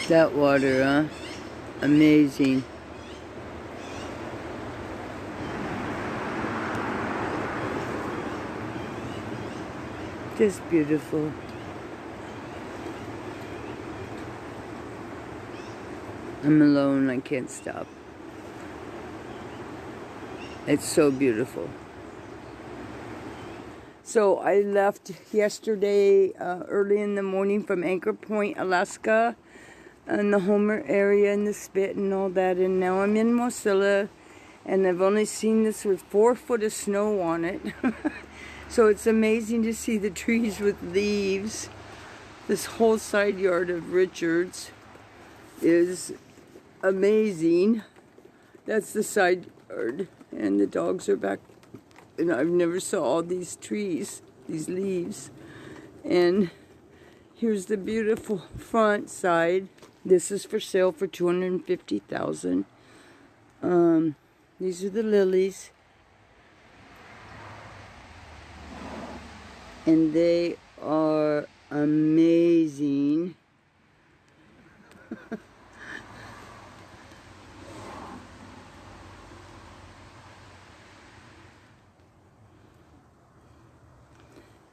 That water, huh? Amazing. Just beautiful. I'm alone, I can't stop. It's so beautiful. So I left yesterday early in the morning from Anchor Point, Alaska, and the Homer area and the Spit and all that, and now I'm in Wasilla, and I've only seen this with 4 foot of snow on it. So it's amazing to see the trees with leaves. This whole side yard of Richard's is amazing. That's the side yard, and the dogs are back, and I've never saw all these trees, these leaves. And here's the beautiful front side. This is for sale for $250,000. These are the lilies, and they are amazing.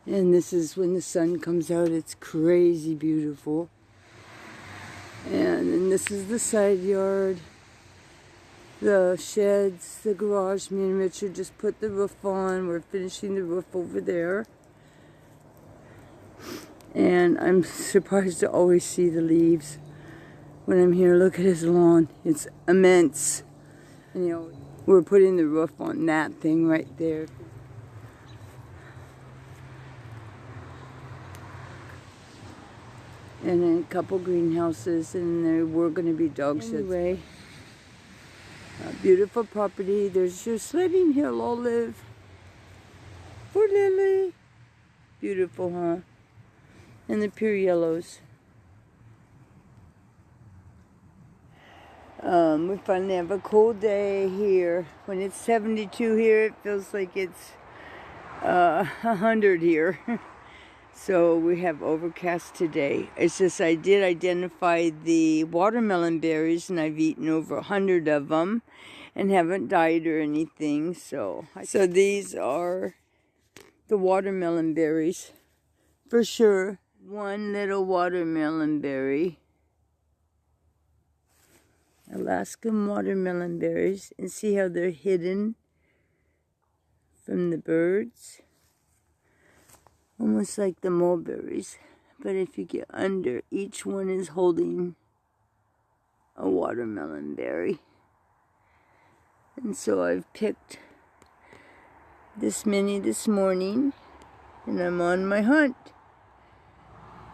And this is when the sun comes out. It's crazy beautiful. And then this is the side yard, the sheds, the garage. Me and Richard just put the roof on. We're finishing the roof over there. And I'm surprised to always see the leaves when I'm here. Look at his lawn. It's immense. And you know, we're putting the roof on that thing right there. And then a couple greenhouses, and there were going to be dog sheds. Anyway, a beautiful property. There's your sledding hill olive. Poor Lily. Beautiful, huh? And the pure yellows. We finally have a cool day here. When it's 72 here, it feels like it's 100 here. So we have overcast today. It's just I did identify the watermelon berries, and I've eaten over 100 of them and haven't died or anything. So these are the watermelon berries for sure. One little watermelon berry. Alaskan watermelon berries. And see how they're hidden from the birds? Almost like the mulberries. But if you get under, each one is holding a watermelon berry. And so I've picked this many this morning, and I'm on my hunt.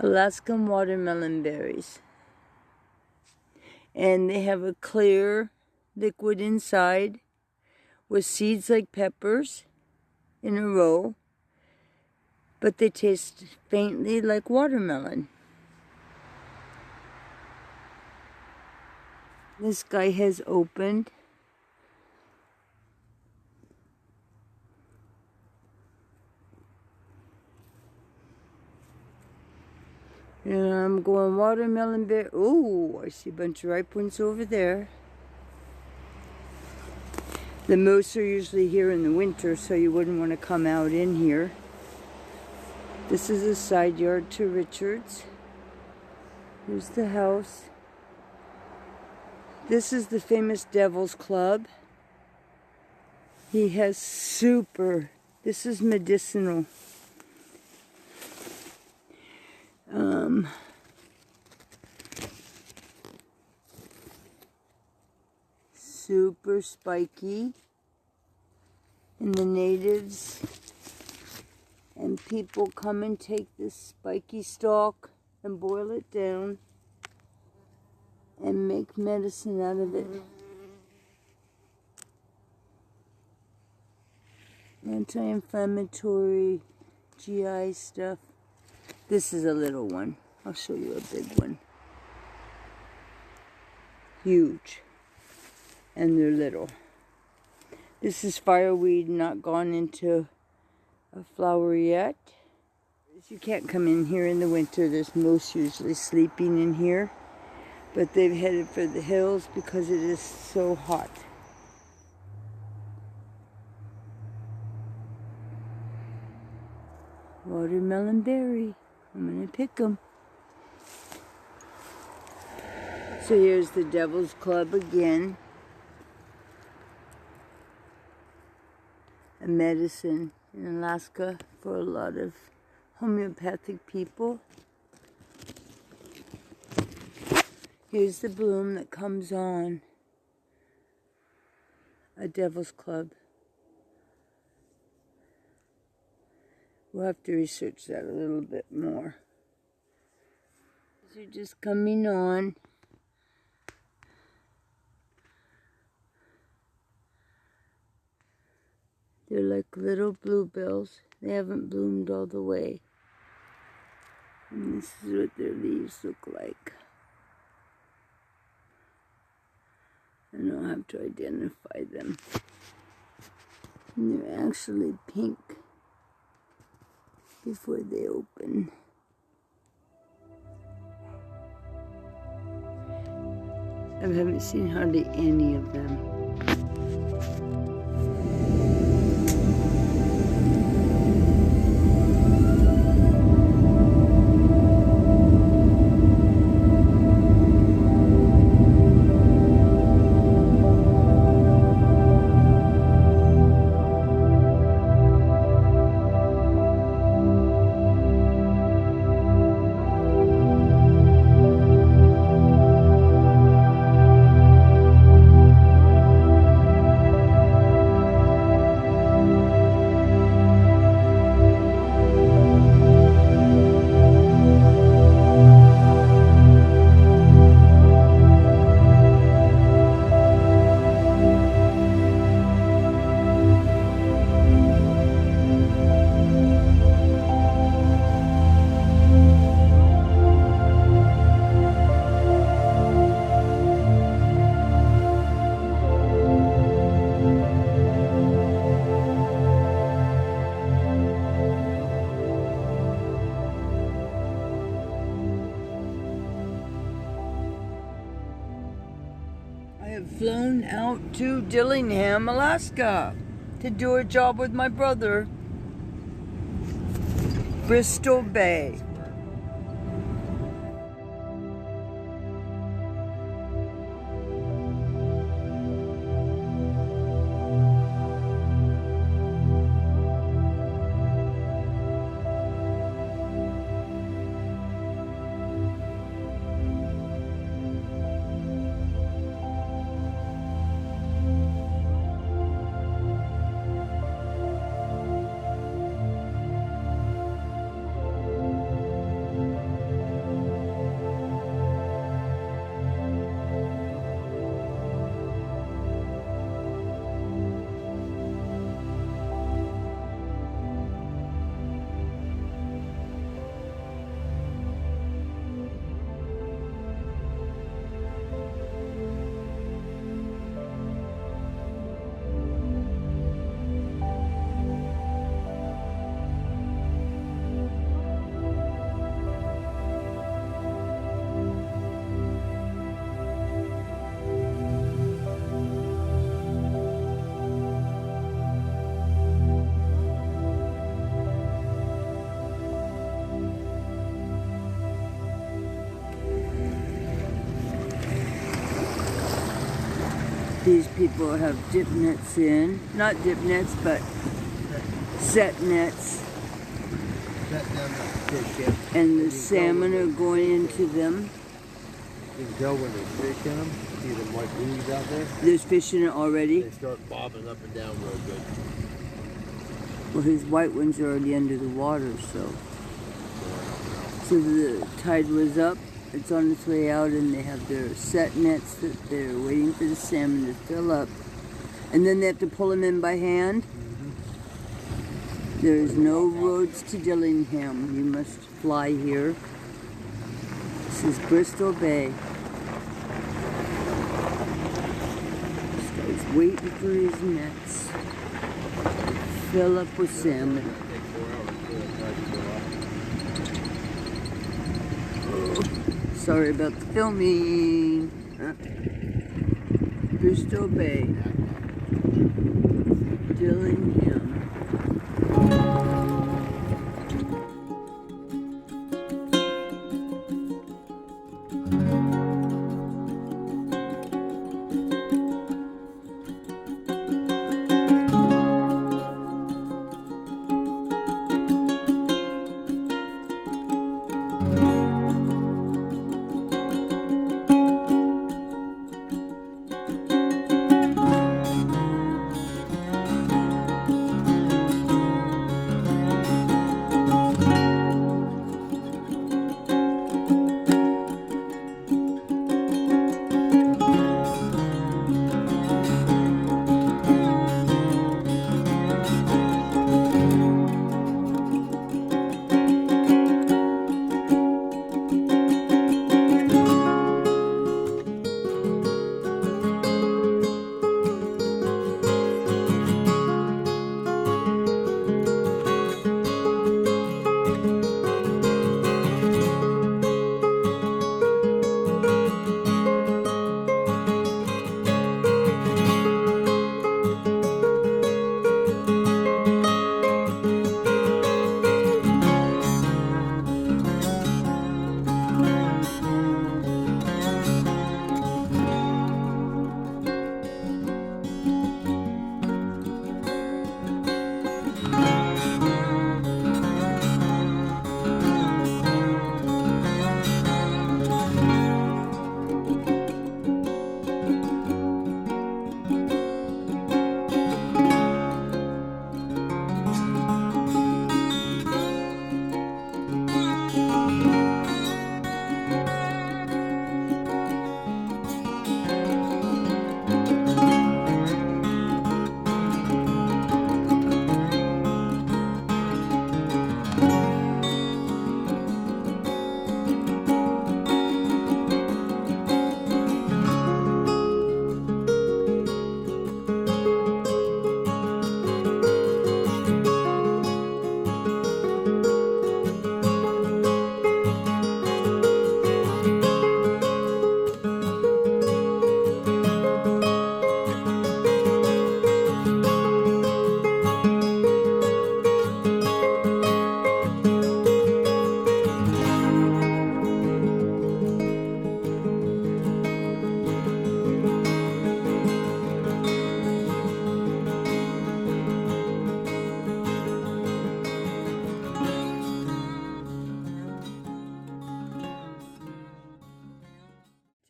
Alaskan watermelon berries. And they have a clear liquid inside with seeds like peppers in a row, but they taste faintly like watermelon. This guy has opened. And I'm going watermelon berry. Oh, I see a bunch of ripe ones over there. The moose are usually here in the winter, so you wouldn't want to come out in here. This is a side yard to Richard's. Here's the house. This is the famous Devil's Club. He has this is medicinal. Super spiky. And the natives and people come and take this spiky stalk and boil it down and make medicine out of it. Anti-inflammatory, GI stuff. This is a little one. I'll show you a big one. Huge. And they're little. This is fireweed, not gone into a flower yet. You can't come in here in the winter. There's moose usually sleeping in here. But they've headed for the hills because it is so hot. Watermelon berry. I'm gonna pick them. So here's the Devil's Club again. A medicine in Alaska for a lot of homeopathic people. Here's the bloom that comes on a Devil's Club. We'll have to research that a little bit more. These are just coming on. They're like little bluebells. They haven't bloomed all the way. And this is what their leaves look like. And I'll have to identify them. And they're actually pink before they open. I haven't seen hardly any of them. Flown out to Dillingham, Alaska to do a job with my brother. Bristol Bay. These people have dip nets in. Not dip nets, but set nets. And the salmon are going into them. You can tell when there's fish in them. See them white leaves out there? There's fish in it already? They start bobbing up and down real good. Well, his white ones are already under the water, so. So the tide was up. It's on its way out, and they have their set nets that they're waiting for the salmon to fill up. And then they have to pull them in by hand. There's no roads to Dillingham. You must fly here. This is Bristol Bay. This guy's waiting for his nets to fill up with salmon. Oh, sorry about the filming. Bristol Bay. Dillingham.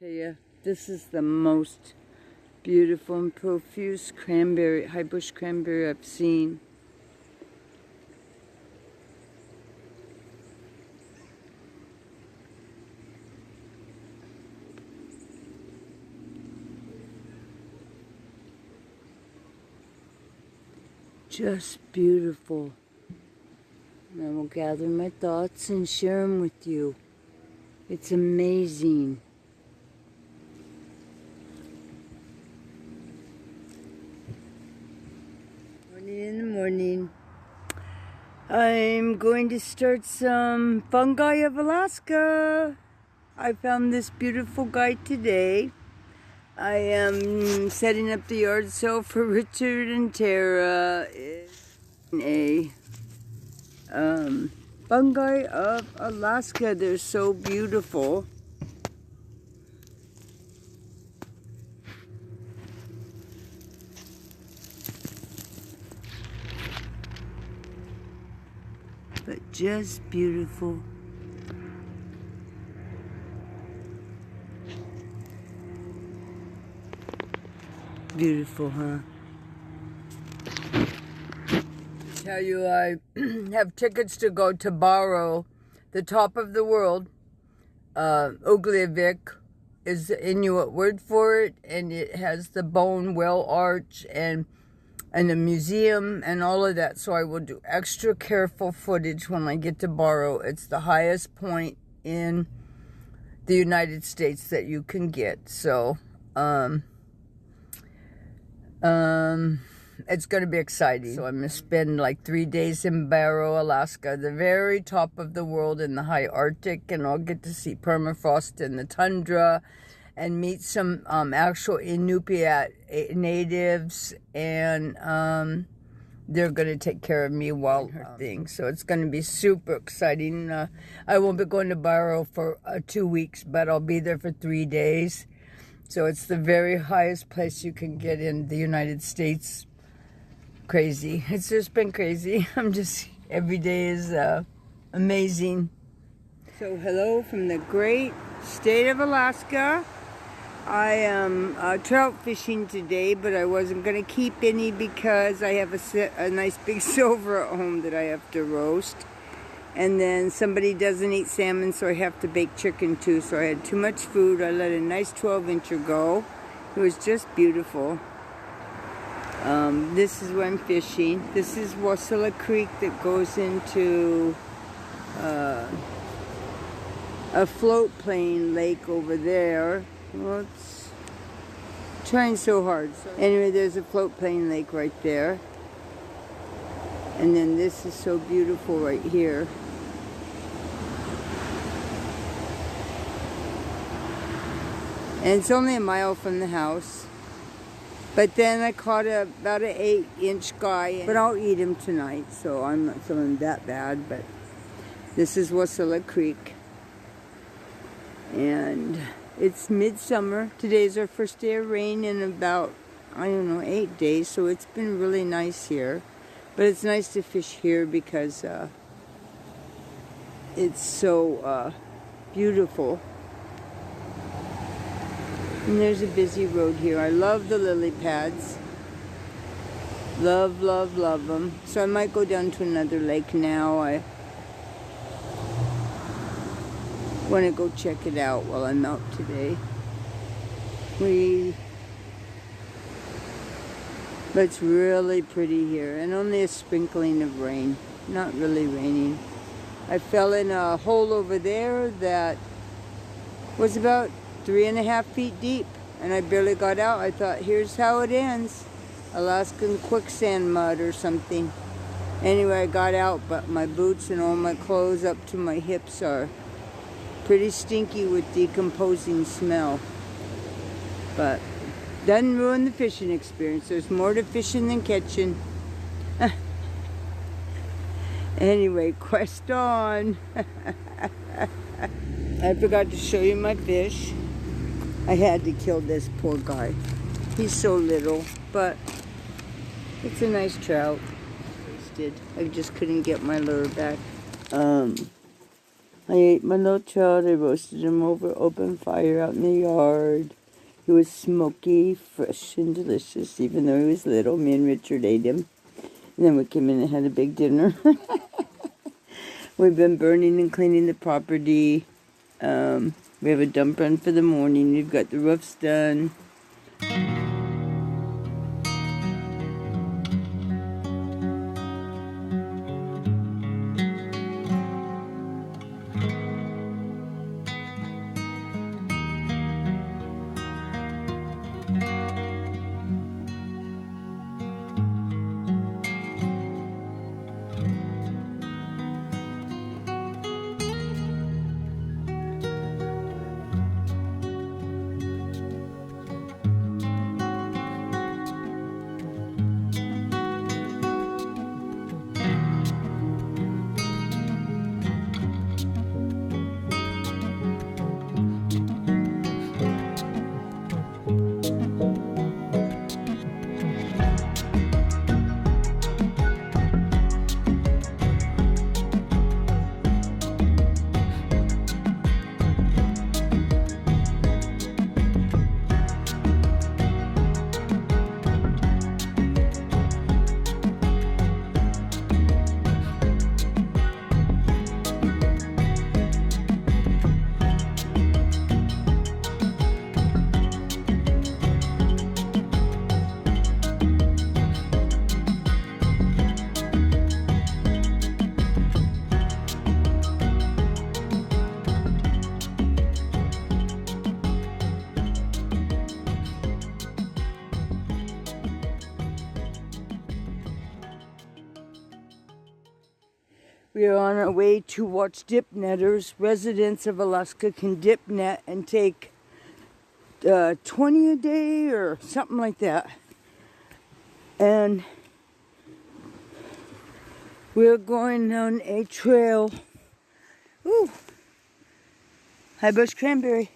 Tell you, this is the most beautiful and profuse cranberry, high bush cranberry I've seen. Just beautiful. And I will gather my thoughts and share them with you. It's amazing. In the morning, I'm going to start some fungi of Alaska. I found this beautiful guy today. I am setting up the yard sale for Richard and Tara. It's a fungi of Alaska. They're so beautiful. But just beautiful. Beautiful, huh? Tell you, I have tickets to go to Barrow, the top of the world. Oglevik is the Inuit word for it, and it has the bone well arch and the museum and all of that. So I will do extra careful footage when I get to Barrow. It's the highest point in the United States that you can get. So it's going to be exciting. So I'm going to spend like 3 days in Barrow, Alaska, the very top of the world in the high Arctic, and I'll get to see permafrost and the tundra and meet some actual Inupiat natives, and they're going to take care of me while thing. So it's going to be super exciting. I won't be going to Barrow for 2 weeks, but I'll be there for 3 days. So it's the very highest place you can get in the United States. Crazy. It's just been crazy. Every day is amazing. So hello from the great state of Alaska. I am trout fishing today, but I wasn't going to keep any because I have a nice big silver at home that I have to roast. And then somebody doesn't eat salmon, so I have to bake chicken too. So I had too much food. I let a nice 12-incher go. It was just beautiful. This is where I'm fishing. This is Wasilla Creek that goes into a floatplane lake over there. Well, it's trying so hard. Anyway, there's a floatplane lake right there. And then this is so beautiful right here. And it's only a mile from the house. But then I caught about an 8-inch guy. But I'll eat him tonight, so I'm not feeling that bad. But this is Wasilla Creek. And it's midsummer. Today's our first day of rain in about, 8 days. So it's been really nice here. But it's nice to fish here because it's so beautiful. And there's a busy road here. I love the lily pads. Love, love, love them. So I might go down to another lake now. I want to go check it out while I'm out today. But it's really pretty here, and only a sprinkling of rain. Not really raining. I fell in a hole over there that was about 3.5 feet deep, and I barely got out. I thought, here's how it ends. Alaskan quicksand mud or something. Anyway, I got out, but my boots and all my clothes up to my hips are pretty stinky with decomposing smell. But doesn't ruin the fishing experience. There's more to fishing than catching. Anyway, quest on. I forgot to show you my fish. I had to kill this poor guy. He's so little, but it's a nice trout. I just couldn't get my lure back. I ate my little trout. I roasted him over open fire out in the yard. He was smoky, fresh, and delicious, even though he was little. Me and Richard ate him. And then we came in and had a big dinner. We've been burning and cleaning the property. We have a dump run for the morning. We've got the roofs done. We are on our way to watch dip netters. Residents of Alaska can dip net and take 20 a day or something like that. And we're going on a trail. Ooh, high bush cranberry.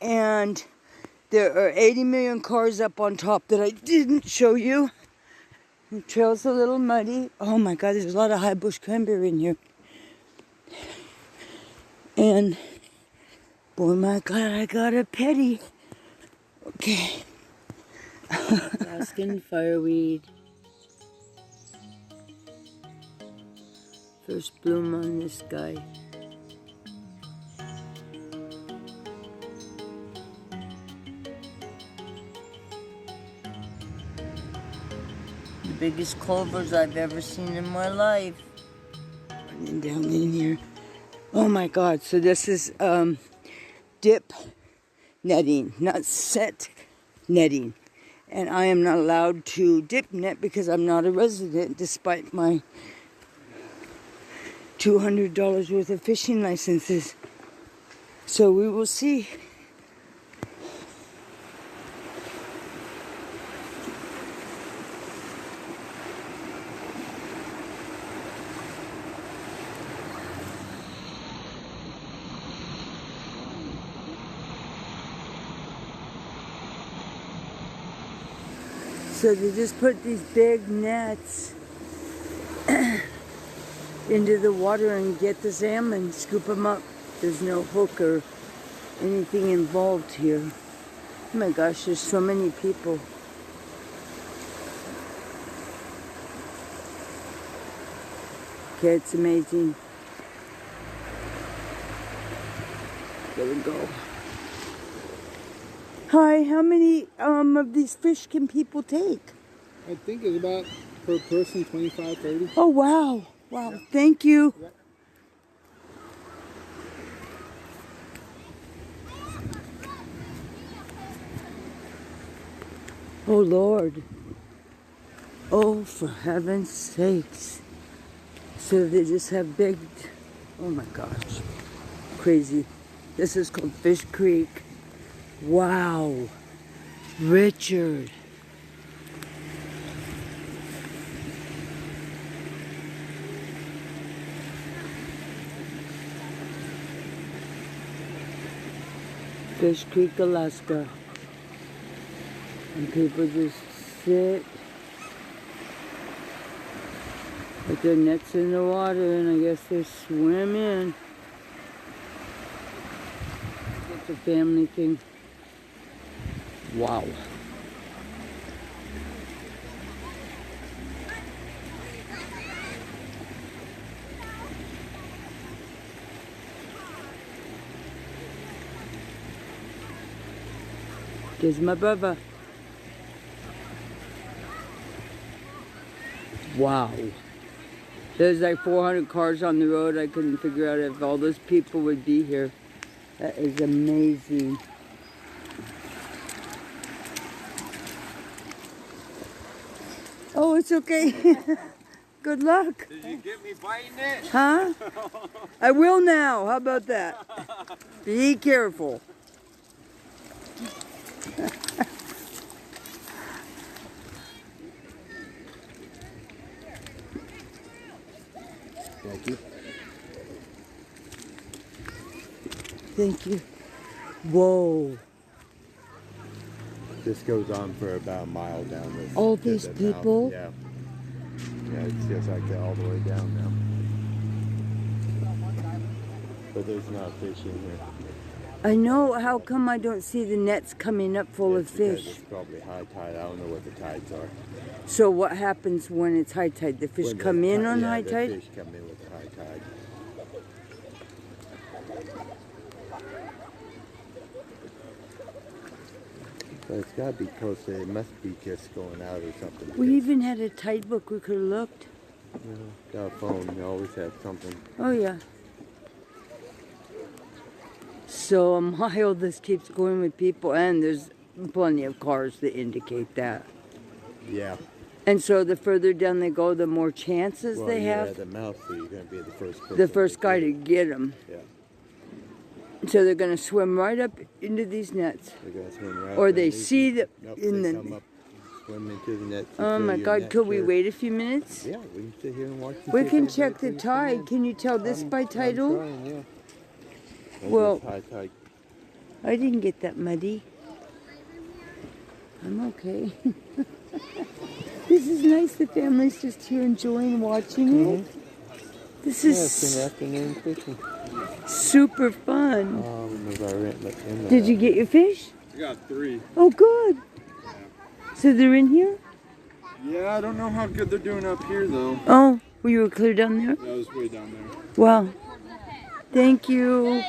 And there are 80 million cars up on top that I didn't show you. The trail's a little muddy. Oh my God, there's a lot of high bush cranberry in here. And boy, my God, I got a petty. Okay. Alaskan fireweed. First bloom on this guy. The biggest clovers I've ever seen in my life. And down in here. Oh my God, so this is dip netting, not set netting. And I am not allowed to dip net because I'm not a resident, despite my $200 worth of fishing licenses. So we will see. So they just put these big nets into the water and get the salmon, scoop them up. There's no hook or anything involved here. Oh my gosh, there's so many people. Okay, it's amazing. There we go. Hi, how many of these fish can people take? I think it's about per person 25, 30. Oh, wow. Wow, thank you. Yeah. Oh, Lord. Oh, for heaven's sakes. So they just have big, oh my gosh, crazy. This is called Fish Creek. Wow. Richard. Fish Creek, Alaska. And people just sit with their nets in the water and I guess they swim in. It's a family thing. Wow. There's my brother. Wow. There's like 400 cars on the road. I couldn't figure out if all those people would be here. That is amazing. Oh, it's okay. Good luck. Did you get me biting it? Huh? I will now. How about that? Be careful. Thank you. Thank you. Whoa. This goes on for about a mile down this. All these people? Yeah. Yeah, it's just like that all the way down now. But there's not fish in here. I know. How come I don't see the nets coming up full of Because fish? it's probably high tide. I don't know what the tides are. So what happens when it's high tide? The fish When come in on high the tide? fish come in with the high tide. So it's got to be close to it. It must be just going out or something. We even had a tide book. We could have looked. You know, got a phone. You always have something. Oh, yeah. So a mile this keeps going with people, and there's plenty of cars that indicate that. Yeah. And so the further down they go, the more chances Well, they you're have. at the mouth, so you're going to be the first person. The first guy to get it. get them. Yeah. So they're going to swim right up into these nets. They're gonna swim right Or up they in these- see the... Nope, in they the come up, swim into the net. oh my God, could we wait a few minutes? Yeah, we can sit here and watch. We can check the tide. Can you tell this by tidal? Trying, yeah. Well, high tide. I didn't get that muddy. I'm okay. This is nice. The family's just here enjoying watching it. This is It's an afternoon fishing. super fun. Did you get your fish? I got 3. Oh, good. So they're in here? Yeah, I don't know how good they're doing up here though. Oh, well, you were clear down there? Yeah, I was way down there. Wow. Thank you.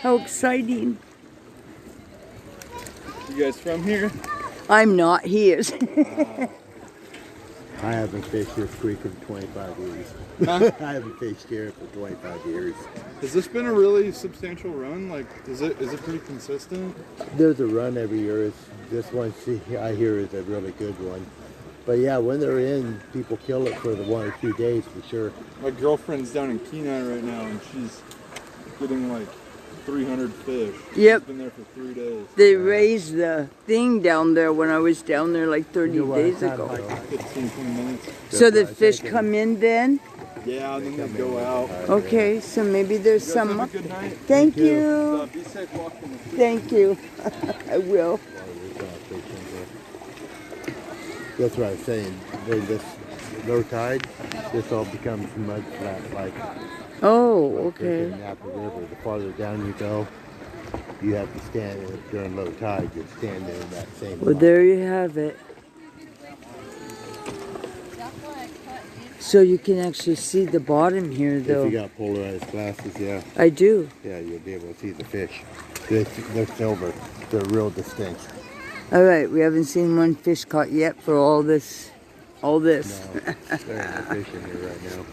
How exciting. You guys from here? I'm not. He is. I haven't fished this creek in 25 years. Huh? I haven't fished here for 25 years. Has this been a really substantial run? Like, is it pretty consistent? There's a run every year. This one, I hear, is a really good one. But yeah, when they're in, people kill it for the 1 or 2 days for sure. My girlfriend's down in Kenai right now, and she's getting like 300 fish. Yep. She's been there for 3 days. They raised the thing down there when I was down there like 30 days ago. Like 15, 20 minutes. So the fish come in then? Yeah, and then they go out. Okay, so maybe there's You guys some. have a good night. Thank you. Be safe walking the creek. Thank you. I will. That's what I was saying. When this low tide, this all becomes mud flat like. Oh, like okay. in Napa River. The farther down you go, you have to stand during low tide. You're standing in that same. Well, spot. there you have it. So you can actually see the bottom here, If though. you got polarized glasses, yeah, I do. yeah, you'll be able to see the fish. They're silver. They're real distinct. All right, we haven't seen one fish caught yet for all this. No, there ain't no fish in here right now.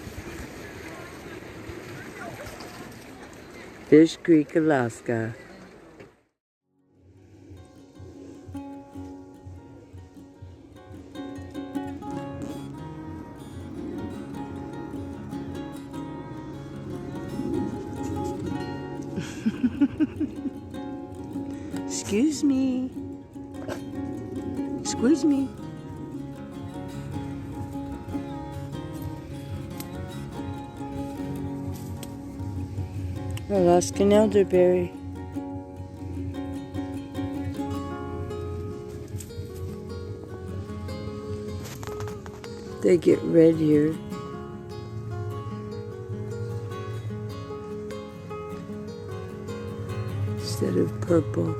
Fish Creek, Alaska. Excuse me. Excuse me. Alaskan elderberry. They get red here. Instead of purple.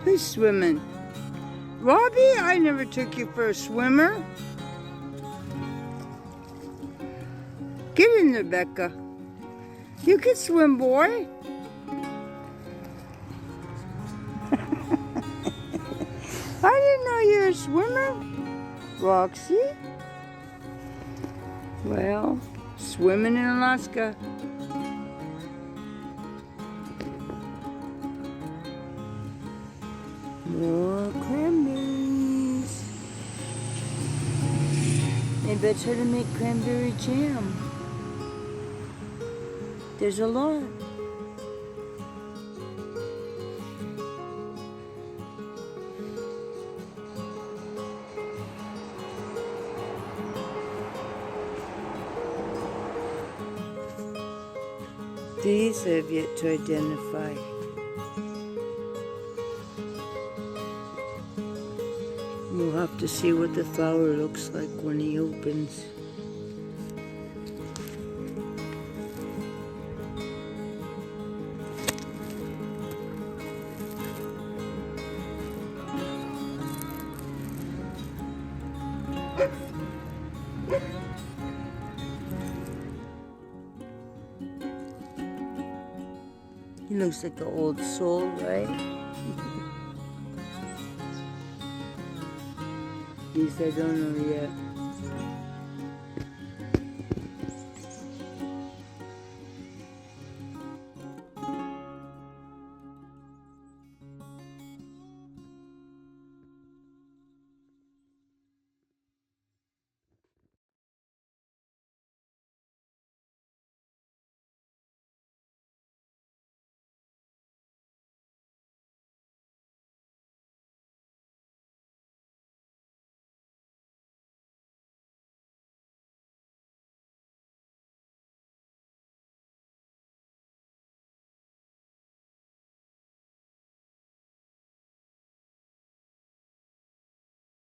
Who's swimming? Robbie, I never took you for a swimmer. Get in there, Becca. You can swim, boy. I didn't know you were a swimmer. Roxy? Well, swimming in Alaska. More cranberries. Maybe I try to make cranberry jam. There's a lot. These I have yet to identify. We'll have to see what the flower looks like when he opens. He looks like an old soul, right? geese, I don't know yet.